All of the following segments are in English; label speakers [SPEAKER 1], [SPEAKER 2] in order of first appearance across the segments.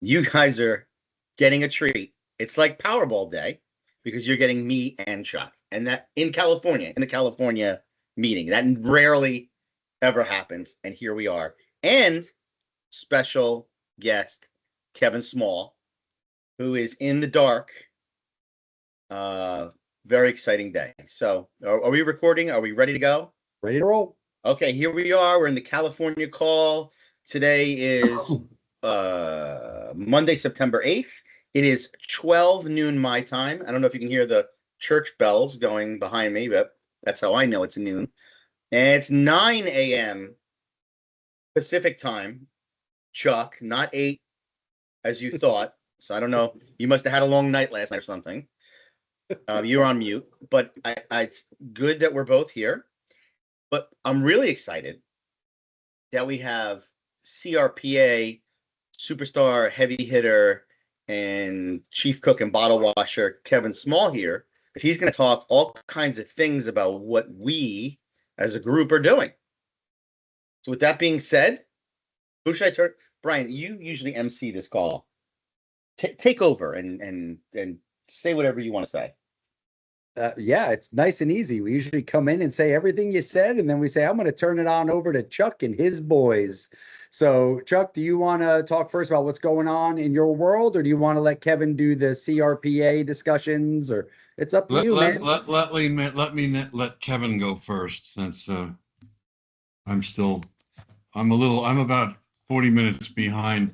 [SPEAKER 1] You guys are getting a treat. It's like Powerball Day because you're getting me and Chuck. And that in California, in the California meeting, that rarely ever happens. And here we are. And special guest, Kevin Small, who is in the dark. Very exciting day. So are we recording? Are we ready to go?
[SPEAKER 2] Ready to roll.
[SPEAKER 1] Okay, here we are. We're in the California call. Today is Monday, September 8th. It is 12 noon my time. I don't know if you can hear the church bells going behind me, but that's how I know it's noon. And it's 9 a.m. Pacific time, Chuck, not 8 as you thought. So I don't know. You must have had a long night last night or something. You're on mute, but it's good that we're both here. But I'm really excited that we have CRPA superstar heavy hitter and chief cook and bottle washer Kevin Small here, because he's going to talk all kinds of things about what we as a group are doing. So with that being said, who should I turn? Brian, you usually MC this call. Take over and say whatever you want to say.
[SPEAKER 2] Yeah, it's nice and easy. We usually come in and say everything you said, and then we say, I'm going to turn it on over to Chuck and his boys. So, Chuck, do you want to talk first about what's going on in your world, or do you want to let Kevin do the CRPA discussions, or it's up to you, man.
[SPEAKER 3] Let Kevin go first, since I'm about 40 minutes behind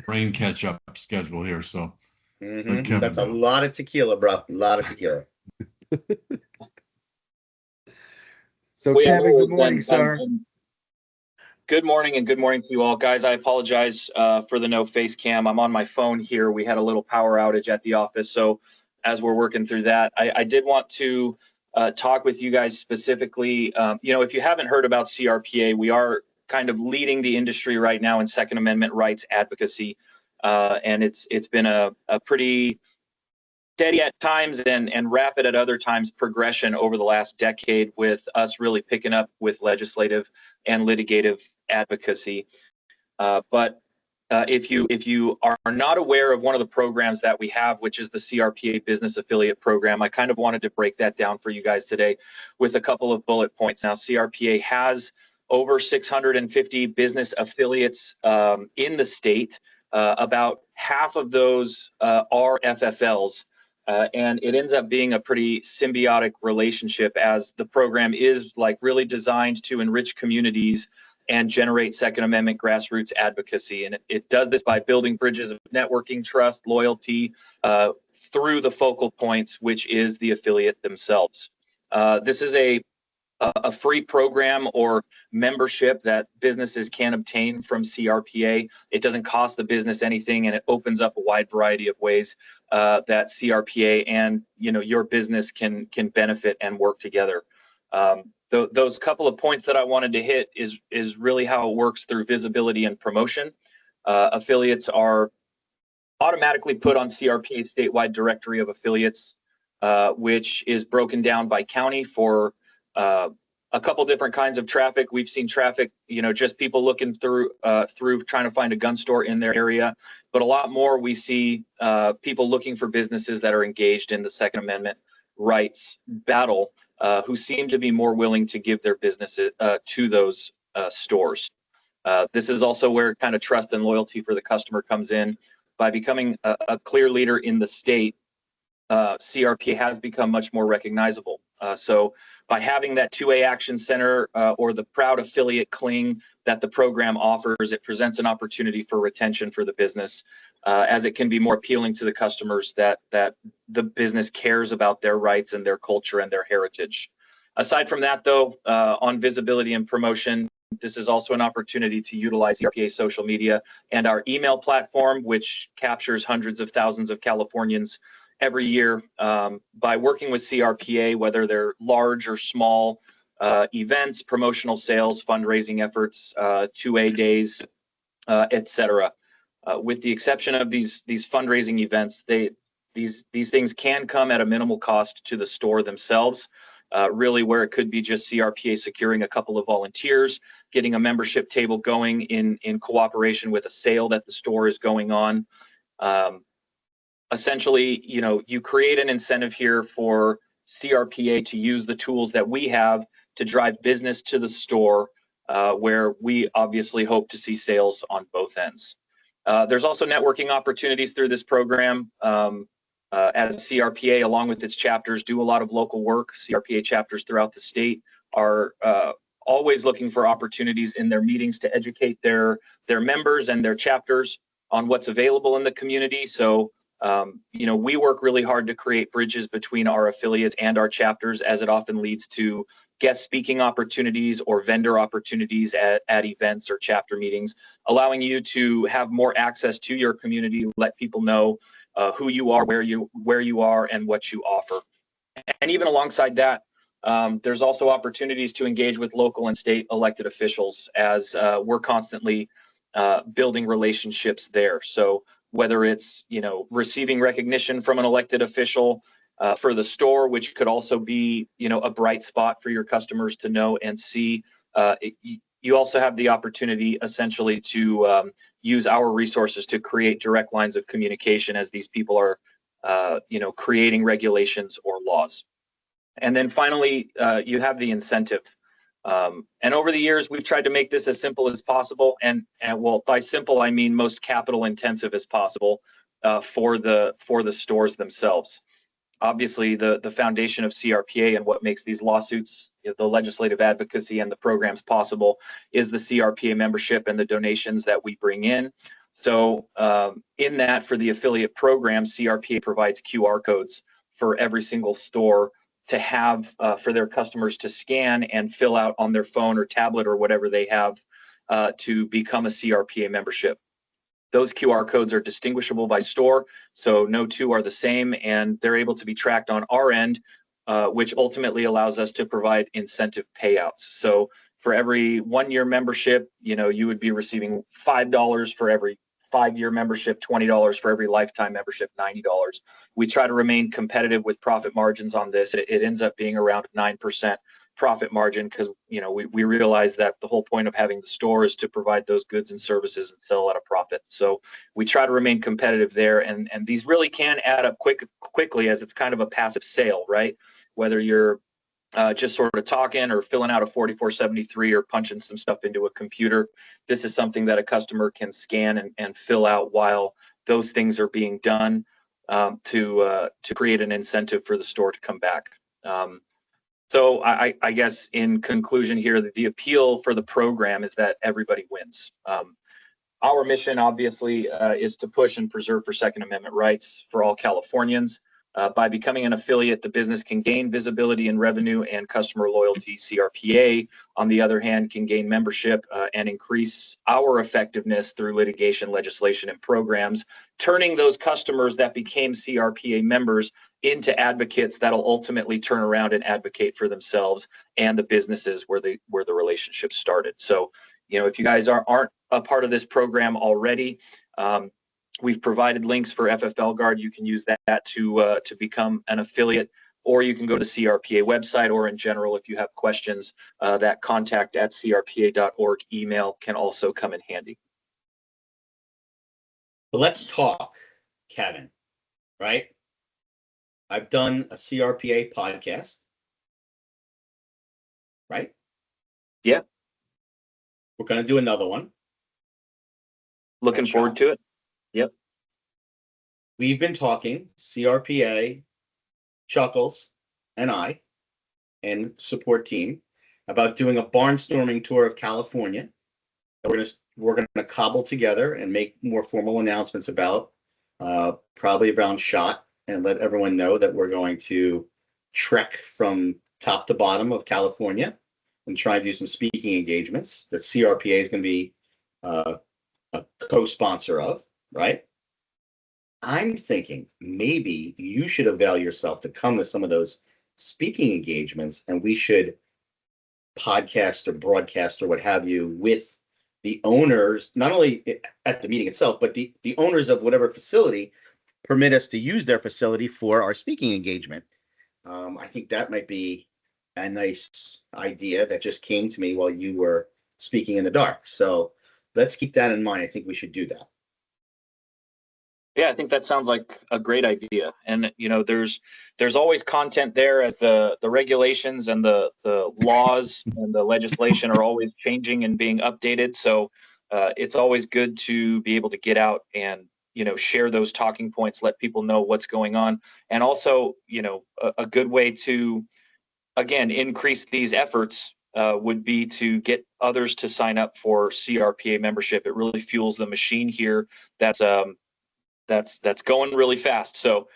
[SPEAKER 3] brain catch-up schedule here, so
[SPEAKER 1] that's a lot of tequila, bro. A lot of tequila.
[SPEAKER 2] So Kevin, good morning, sir.
[SPEAKER 4] Good morning, and good morning to you all, guys. I apologize for the no face cam. I'm on my phone here. We had a little power outage at the office, so as we're working through that, I did want to talk with you guys specifically. If you haven't heard about CRPA, we are kind of leading the industry right now in Second Amendment rights advocacy, and it's been a pretty steady at times and rapid at other times progression over the last decade, with us really picking up with legislative and litigative advocacy. But if you are not aware of one of the programs that we have, which is the CRPA Business Affiliate Program, I kind of wanted to break that down for you guys today with a couple of bullet points. Now, CRPA has over 650 business affiliates in the state. About half of those are FFLs. And it ends up being a pretty symbiotic relationship, as the program is really designed to enrich communities and generate Second Amendment grassroots advocacy. And it does this by building bridges of networking, trust, loyalty through the focal points, which is the affiliate themselves. This is a free program or membership that businesses can obtain from CRPA. It doesn't cost the business anything, and it opens up a wide variety of ways that CRPA and your business can benefit and work together. Those couple of points that I wanted to hit is really how it works through visibility and promotion. Affiliates are automatically put on CRPA statewide directory of affiliates, which is broken down by county for a couple different kinds of traffic. We've seen traffic, just people looking through trying to find a gun store in their area, but a lot more we see people looking for businesses that are engaged in the Second Amendment rights battle, who seem to be more willing to give their businesses to those stores. This is also where kind of trust and loyalty for the customer comes in. By becoming a clear leader in the state, CRPA has become much more recognizable. So by having that 2A action center or the proud affiliate cling that the program offers, it presents an opportunity for retention for the business, as it can be more appealing to the customers that the business cares about their rights and their culture and their heritage. Aside from that, though, on visibility and promotion, this is also an opportunity to utilize CRPA social media and our email platform, which captures hundreds of thousands of Californians every year, by working with CRPA, whether they're large or small events, promotional sales, fundraising efforts, 2A days, etc. With the exception of these fundraising events, these things can come at a minimal cost to the store themselves, really where it could be just CRPA securing a couple of volunteers, getting a membership table going in cooperation with a sale that the store is going on. Essentially, you create an incentive here for CRPA to use the tools that we have to drive business to the store, where we obviously hope to see sales on both ends. There's also networking opportunities through this program, as CRPA, along with its chapters, do a lot of local work. CRPA chapters throughout the state are always looking for opportunities in their meetings to educate their members and their chapters on what's available in the community. So we work really hard to create bridges between our affiliates and our chapters, as it often leads to guest speaking opportunities or vendor opportunities at events or chapter meetings, allowing you to have more access to your community, let people know who you are, where you are, and what you offer. And even alongside that, there's also opportunities to engage with local and state elected officials, as we're constantly building relationships there. So whether it's receiving recognition from an elected official for the store, which could also be a bright spot for your customers to know and see. You also have the opportunity essentially to use our resources to create direct lines of communication as these people are creating regulations or laws. And then finally, you have the incentive. And over the years, we've tried to make this as simple as possible, and well, by simple I mean most capital intensive as possible for the stores themselves. Obviously, the foundation of CRPA and what makes these lawsuits, the legislative advocacy and the programs possible, is the CRPA membership and the donations that we bring in. So in that, for the affiliate program, CRPA provides QR codes for every single store to have for their customers to scan and fill out on their phone or tablet or whatever they have to become a CRPA membership. Those QR codes are distinguishable by store, so no two are the same, and they're able to be tracked on our end, which ultimately allows us to provide incentive payouts. So for every 1-year membership, you would be receiving $5 for every 5-year membership, $20 for every lifetime membership, $90. We try to remain competitive with profit margins on this. It ends up being around 9% profit margin, because we realize that the whole point of having the store is to provide those goods and services and sell at a profit. So we try to remain competitive there, and these really can add up quickly, as it's kind of a passive sale, right? Whether you're just sort of talking or filling out a 4473 or punching some stuff into a computer, this is something that a customer can scan and fill out while those things are being done, to create an incentive for the store to come back. So I guess in conclusion here, that the appeal for the program is that everybody wins. Our mission, obviously, is to push and preserve for Second Amendment rights for all Californians. By becoming an affiliate, the business can gain visibility and revenue and customer loyalty. CRPA, on the other hand, can gain membership and increase our effectiveness through litigation, legislation, and programs, turning those customers that became CRPA members into advocates that'll ultimately turn around and advocate for themselves and the businesses where the relationship started. So, if you guys aren't a part of this program already, we've provided links for FFLGuard. You can use that to become an affiliate, or you can go to CRPA website, or in general, if you have questions, that contact@crpa.org email can also come in handy.
[SPEAKER 1] So let's talk, Kevin, right? I've done a CRPA podcast, right?
[SPEAKER 4] Yeah.
[SPEAKER 1] We're going to do another one.
[SPEAKER 4] Looking forward to it. Yep.
[SPEAKER 1] We've been talking, CRPA, Chuckles, and I, and support team, about doing a barnstorming tour of California that we're gonna cobble together and make more formal announcements about, probably around SHOT, and let everyone know that we're going to trek from top to bottom of California and try and do some speaking engagements that CRPA is going to be a co-sponsor of, right? I'm thinking maybe you should avail yourself to come to some of those speaking engagements, and we should podcast or broadcast or what have you with the owners, not only at the meeting itself, but the owners of whatever facility permit us to use their facility for our speaking engagement. I think that might be a nice idea that just came to me while you were speaking in the dark. So let's keep that in mind. I think we should do that.
[SPEAKER 4] Yeah, I think that sounds like a great idea. And there's always content there, as the regulations and the laws and the legislation are always changing and being updated. So it's always good to be able to get out and share those talking points, let people know what's going on, and also a good way to, again, increase these efforts would be to get others to sign up for CRPA membership. It really fuels the machine here. That's going really fast. So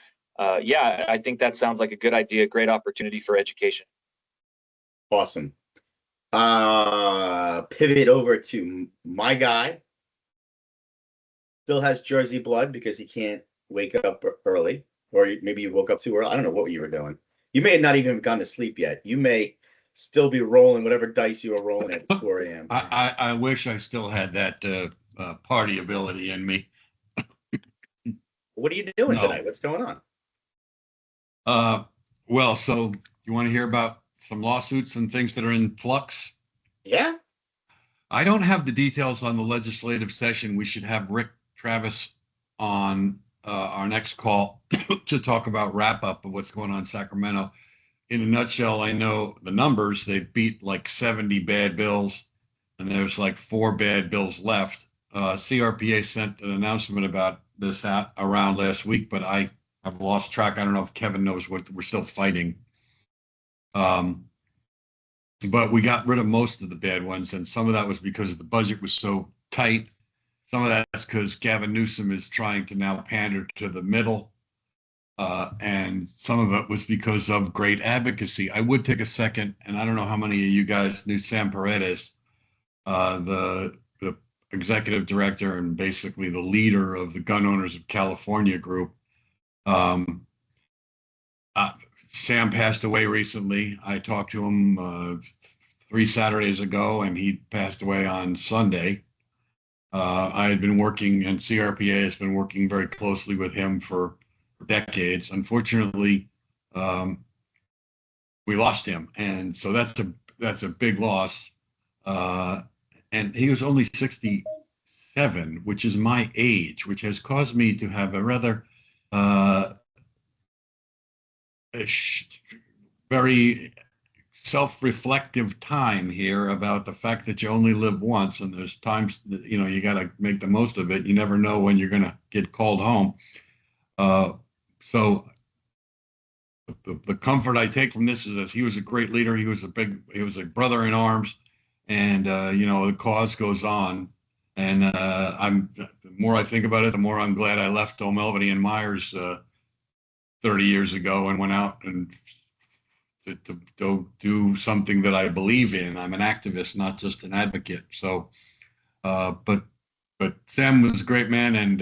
[SPEAKER 4] yeah, I think that sounds like a good idea, great opportunity for education.
[SPEAKER 1] Awesome. Pivot over to my guy. Still has Jersey blood because he can't wake up early, or maybe you woke up too early. I don't know what you were doing. You may have not even gone to sleep yet. You may still be rolling whatever dice you were rolling at 4 a.m.
[SPEAKER 3] I wish I still had that party ability in me.
[SPEAKER 1] What are you doing tonight? What's going on?
[SPEAKER 3] Well, so you want to hear about some lawsuits and things that are in flux?
[SPEAKER 1] Yeah.
[SPEAKER 3] I don't have the details on the legislative session. We should have Rick Travis on our next call to talk about wrap up of what's going on in Sacramento. In a nutshell, I know the numbers. They beat like 70 bad bills, and there's like 4 bad bills left. CRPA sent an announcement about this around last week, but I have lost track. I don't know if Kevin knows what we're still fighting. But we got rid of most of the bad ones, and some of that was because the budget was so tight. Some of that's because Gavin Newsom is trying to now pander to the middle. And some of it was because of great advocacy. I would take a second, and I don't know how many of you guys knew Sam Paredes, the executive director and basically the leader of the Gun Owners of California group. Sam passed away recently. I talked to him 3 Saturdays ago, and he passed away on Sunday. I had been working, and CRPA has been working very closely with him for decades. Unfortunately, we lost him, and so that's a big loss. And he was only 67, which is my age, which has caused me to have a rather very self-reflective time here about the fact that you only live once, and there's times that you got to make the most of it. You never know when you're going to get called home. So the comfort I take from this is that he was a great leader. He was a brother in arms, and the cause goes on. And the more I think about it, the more I'm glad I left O'Melveny and Myers 30 years ago and went out and to do something that I believe in. I'm an activist, not just an advocate. So, but Sam was a great man, and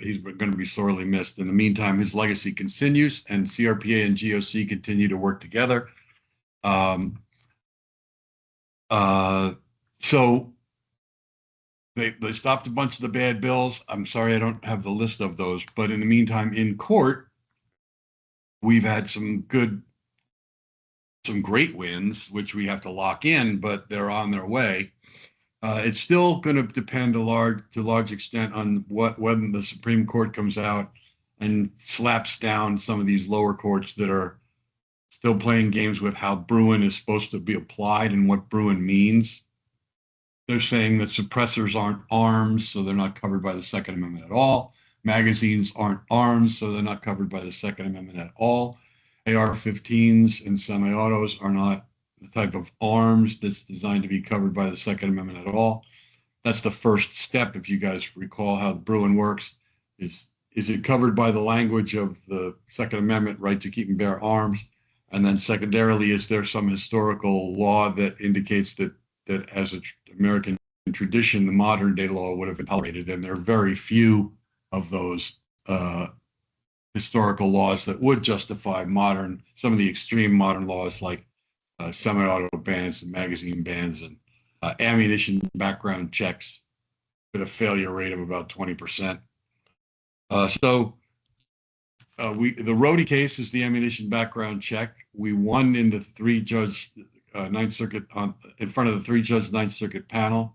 [SPEAKER 3] he's gonna be sorely missed. In the meantime, his legacy continues, and CRPA and GOC continue to work together. So they stopped a bunch of the bad bills. I'm sorry I don't have the list of those, but in the meantime, in court, we've had some great wins, which we have to lock in, but they're on their way. It's still going to depend to large extent on when the Supreme Court comes out and slaps down some of these lower courts that are still playing games with how Bruin is supposed to be applied and what Bruin means. They're saying that suppressors aren't arms, so they're not covered by the Second Amendment at all. Magazines aren't arms, so they're not covered by the Second Amendment at all. AR-15s and semi-autos are not the type of arms that's designed to be covered by the Second Amendment at all. That's the first step. If you guys recall how the Bruin works, is it covered by the language of the Second Amendment, right to keep and bear arms? And then secondarily, is there some historical law that indicates that as an American tradition, the modern day law would have been tolerated? And there are very few of those historical laws that would justify some of the extreme modern laws like semi-auto bans and magazine bans and ammunition background checks with a failure rate of about 20%. So the Rhodey case is the ammunition background check. We won in the three-judge Ninth Circuit in front of the three-judge Ninth Circuit panel.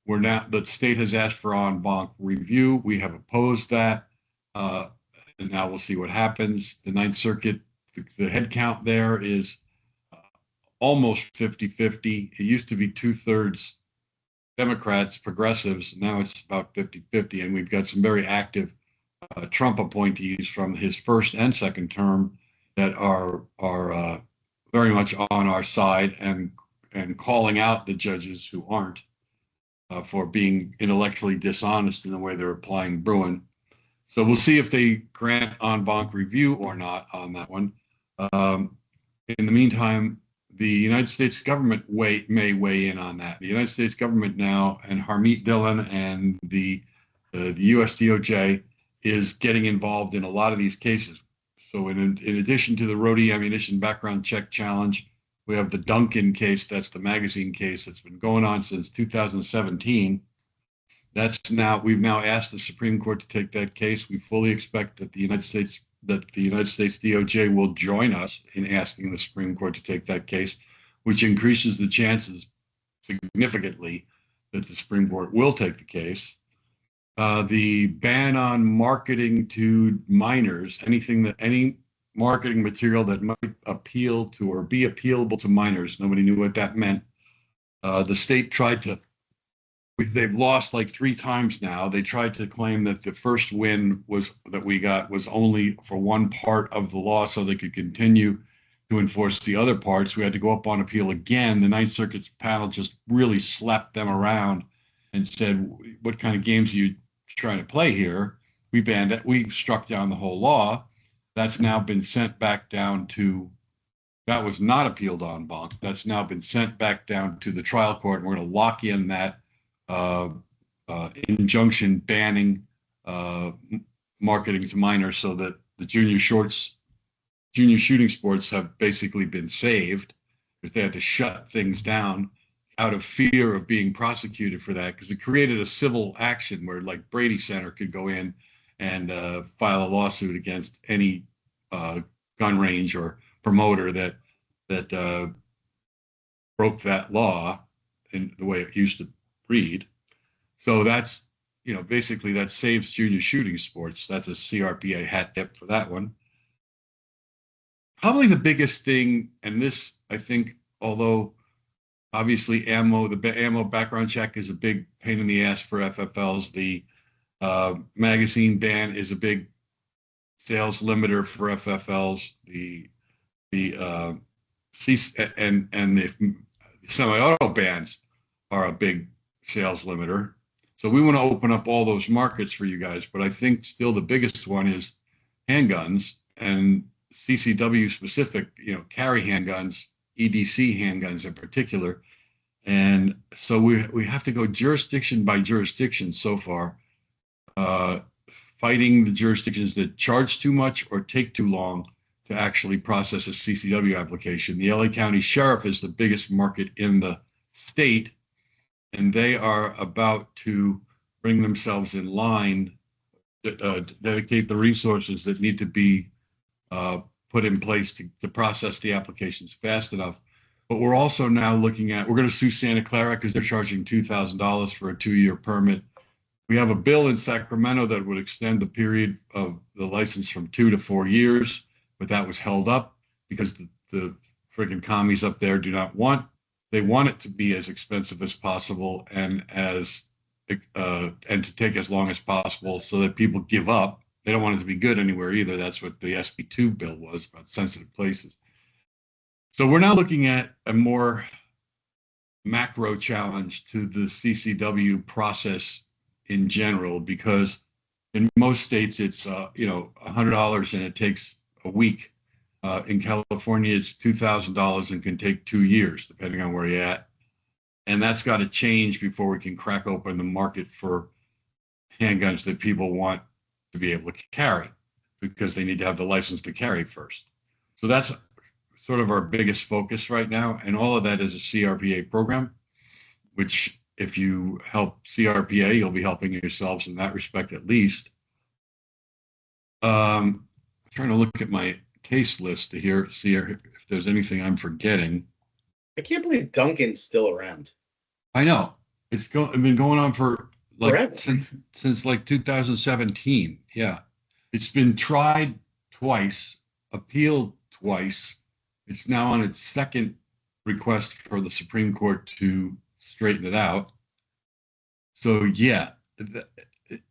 [SPEAKER 3] The state has asked for en banc review. We have opposed that, and now we'll see what happens. The Ninth Circuit, the head count there is almost 50-50. It used to be 2/3 Democrats, progressives. Now it's about 50-50, and we've got some very active Trump appointees from his first and second term that are very much on our side and calling out the judges who aren't for being intellectually dishonest in the way they're applying Bruin. So we'll see if they grant en banc review or not on that one. In the meantime, the United States government may weigh in on that. The United States government now, and Harmeet Dillon and the US DOJ is getting involved in a lot of these cases. So in addition to the Rhodey ammunition background check challenge, we have the Duncan case. That's the magazine case that's been going on since 2017. We've now asked the Supreme Court to take that case. We fully expect that the United States DOJ will join us in asking the Supreme Court to take that case, which increases the chances significantly that the Supreme Court will take the case. The ban on marketing to minors, any marketing material that might appeal to or be appealable to minors. Nobody knew what that meant. The state they've lost like 3 times now. They tried to claim that the first win that we got was only for one part of the law so they could continue to enforce the other parts. We had to go up on appeal again. The Ninth Circuit's panel just really slapped them around and said, what kind of games are you trying to play here? We banned it. We struck down the whole law. That's now been sent back down to, that was not appealed en banc. That's now been sent back down to the trial court, and we're going to lock in that injunction banning marketing to minors so that the junior shooting sports have basically been saved because they had to shut things down out of fear of being prosecuted for that, because it created a civil action where like Brady Center could go in and file a lawsuit against any gun range or promoter that broke that law in the way it used to read. So that's, basically that saves junior shooting sports. That's a CRPA hat tip for that one. Probably the biggest thing, and this, I think, although obviously the ammo background check is a big pain in the ass for FFLs. The magazine ban is a big sales limiter for FFLs. The semi-auto bans are a big sales limiter. So we want to open up all those markets for you guys, but I think still the biggest one is handguns and CCW specific, carry handguns, EDC handguns in particular. And so we have to go jurisdiction by jurisdiction so far, fighting the jurisdictions that charge too much or take too long to actually process a CCW application. The LA County Sheriff is the biggest market in the state, and they are about to bring themselves in line, dedicate the resources that need to be put in place to process the applications fast enough. But we're also now we're going to sue Santa Clara because they're charging $2,000 for a 2-year permit. We have a bill in Sacramento that would extend the period of the license from 2 to 4 years, but that was held up because the friggin' commies up there they want it to be as expensive as possible and to take as long as possible so that people give up. They don't want it to be good anywhere either. That's what the SB2 bill was about, sensitive places. So we're now looking at a more macro challenge to the CCW process in general, because in most states it's $100 and it takes a week. In California, it's $2,000 and can take 2 years, depending on where you're at. And that's got to change before we can crack open the market for handguns that people want to be able to carry, because they need to have the license to carry first. So that's sort of our biggest focus right now. And all of that is a CRPA program, which if you help CRPA, you'll be helping yourselves in that respect at least. trying to look at my case list to see if there's anything I'm forgetting.
[SPEAKER 1] I can't believe Duncan's still around.
[SPEAKER 3] I know it's been going on for like
[SPEAKER 1] Forever.
[SPEAKER 3] since like 2017. Yeah, it's been tried twice, appealed twice. It's now on its second request for the Supreme Court to straighten it out. So yeah, it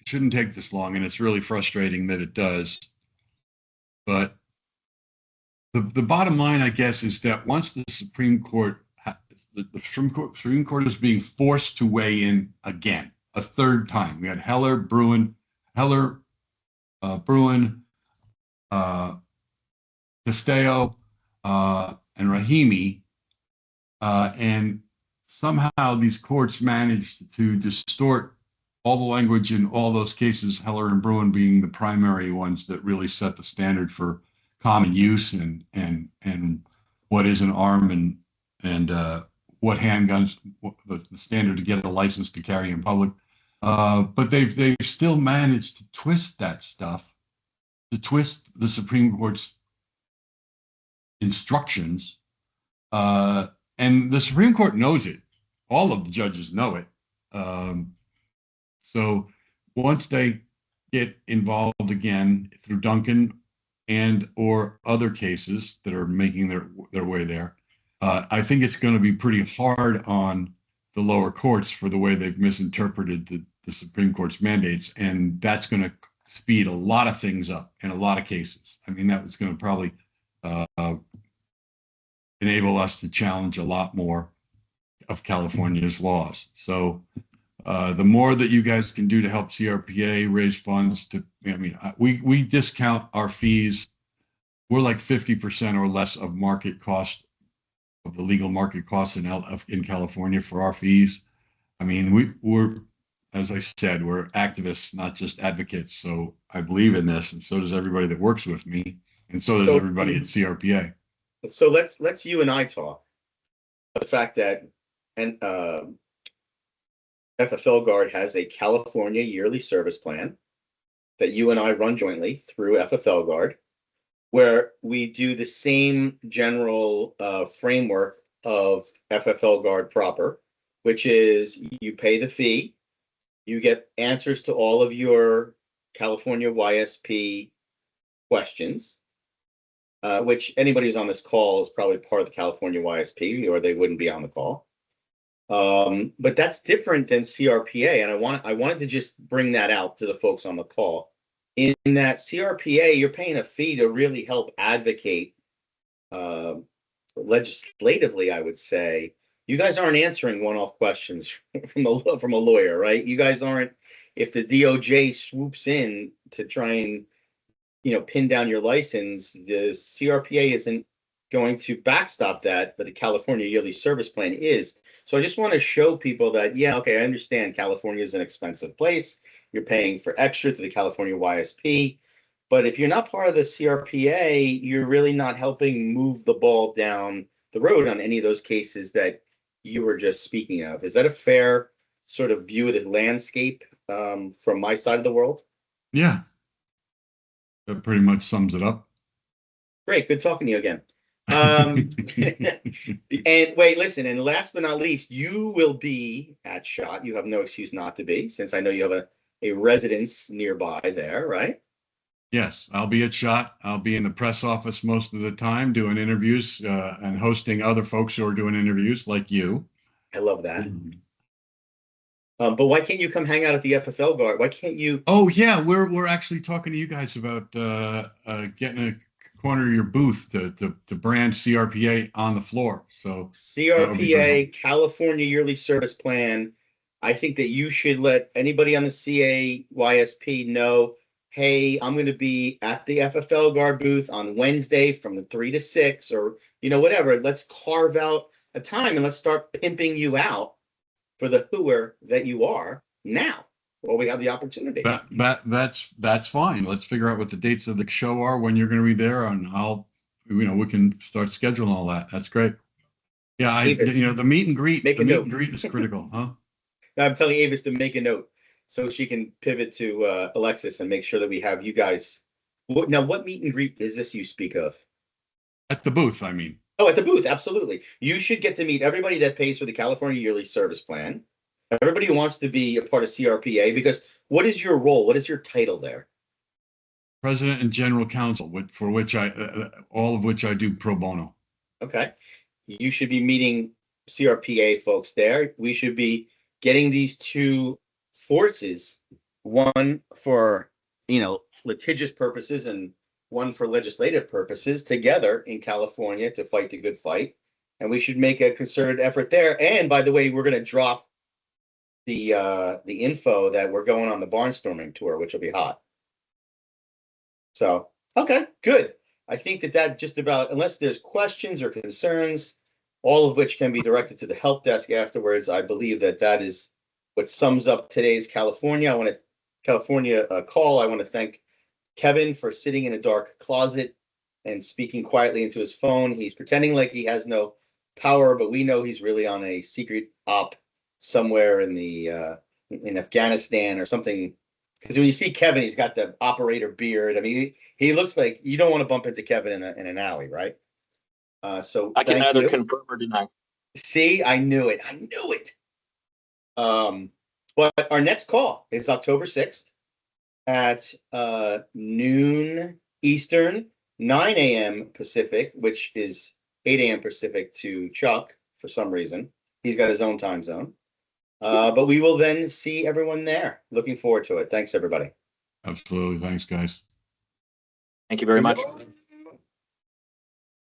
[SPEAKER 3] shouldn't take this long, and it's really frustrating that it does. But the bottom line, I guess, is that once the Supreme Court, the Supreme Court is being forced to weigh in again, a third time. We had Heller, Bruen, Castello, and Rahimi, and somehow these courts managed to distort all the language in all those cases, Heller and Bruen being the primary ones that really set the standard for common use and what is an arm and what handguns, the standard to get a license to carry in public. But they've still managed to twist that stuff, to twist the Supreme Court's instructions. And the Supreme Court knows it. All of the judges know it. So once they get involved again through Duncan and or other cases that are making their way there, I think it's going to be pretty hard on the lower courts for the way they've misinterpreted the Supreme Court's mandates. And that's going to speed a lot of things up in a lot of cases. I mean, that was going to probably enable us to challenge a lot more of California's laws. So the more that you guys can do to help CRPA raise funds we discount our fees. We're like 50% or less of market cost, of the legal market costs in California for our fees. I mean, we're, as I said, we're activists, not just advocates. So I believe in this, and so does everybody that works with me, and so does everybody at CRPA.
[SPEAKER 1] So let's you and I talk. The fact that FFLGuard has a California yearly service plan that you and I run jointly through FFLGuard, where we do the same general framework of FFLGuard proper, which is you pay the fee, you get answers to all of your California YSP questions, which anybody who's on this call is probably part of the California YSP, or they wouldn't be on the call. But that's different than CRPA, and I wanted to just bring that out to the folks on the call. In that CRPA, you're paying a fee to really help advocate legislatively, I would say. You guys aren't answering one-off questions from a lawyer, right? You guys aren't, if the DOJ swoops in to try and pin down your license, the CRPA isn't going to backstop that, but the California Yearly Service Plan is. So I just want to show people that, yeah, okay, I understand California is an expensive place. You're paying for extra to the California YSP. But if you're not part of the CRPA, you're really not helping move the ball down the road on any of those cases that you were just speaking of. Is that a fair sort of view of the landscape from my side of the world?
[SPEAKER 3] Yeah. That pretty much sums it up.
[SPEAKER 1] Great. Good talking to you again. And wait, listen, and last but not least, you will be at SHOT. You have no excuse not to be, since I know you have a residence nearby there, right?
[SPEAKER 3] Yes, I'll be at SHOT. I'll be in the press office most of the time doing interviews and hosting other folks who are doing interviews like you.
[SPEAKER 1] I love that. But why can't you come hang out at the FFLGuard? Why can't you?
[SPEAKER 3] Oh yeah, we're actually talking to you guys about getting a corner of your booth to brand CRPA on the floor. So
[SPEAKER 1] CRPA California Yearly Service Plan. I think that you should let anybody on the CAYSP know, hey, I'm going to be at the FFLGuard booth on Wednesday from the 3 to 6, or whatever. Let's carve out a time and let's start pimping you out for the hooer that you are now. Well, we have the opportunity.
[SPEAKER 3] That's fine. Let's figure out what the dates of the show are, when you're going to be there, and we can start scheduling all that. That's great. Yeah,
[SPEAKER 1] Avis,
[SPEAKER 3] the meet and greet.
[SPEAKER 1] Make
[SPEAKER 3] the
[SPEAKER 1] a
[SPEAKER 3] meet
[SPEAKER 1] note.
[SPEAKER 3] and greet is critical, huh?
[SPEAKER 1] I'm telling Avis to make a note. so she can pivot to Alexis and make sure that we have you guys. Now, what meet and greet is this you speak of?
[SPEAKER 3] At the booth, I mean.
[SPEAKER 1] Oh, at the booth, absolutely. You should get to meet everybody that pays for the California Yearly Service Plan, everybody who wants to be a part of CRPA, because what is your role? What is your title there?
[SPEAKER 3] President and General Counsel, for which all of which I do pro bono.
[SPEAKER 1] Okay. You should be meeting CRPA folks there. We should be getting these two forces, one for, litigious purposes and one for legislative purposes, together in California to fight the good fight. And we should make a concerted effort there. And by the way, we're going to drop the info that we're going on the barnstorming tour, which will be hot. So, okay, good. I think that just about, unless there's questions or concerns, all of which can be directed to the help desk afterwards, I believe that is what sums up today's California. Call. I want to thank Kevin for sitting in a dark closet and speaking quietly into his phone. He's pretending like he has no power, but we know he's really on a secret op somewhere in Afghanistan or something. Because when you see Kevin, he's got the operator beard. I mean, he looks like you don't want to bump into Kevin in an alley, right? So
[SPEAKER 4] I can neither confirm or deny.
[SPEAKER 1] See, I knew it. But our next call is October 6th at noon Eastern, 9 a.m. Pacific, which is 8 a.m. Pacific to Chuck for some reason. He's got his own time zone. But we will then see everyone there. Looking forward to it. Thanks, everybody.
[SPEAKER 3] Absolutely. Thanks, guys.
[SPEAKER 4] Thank you very much.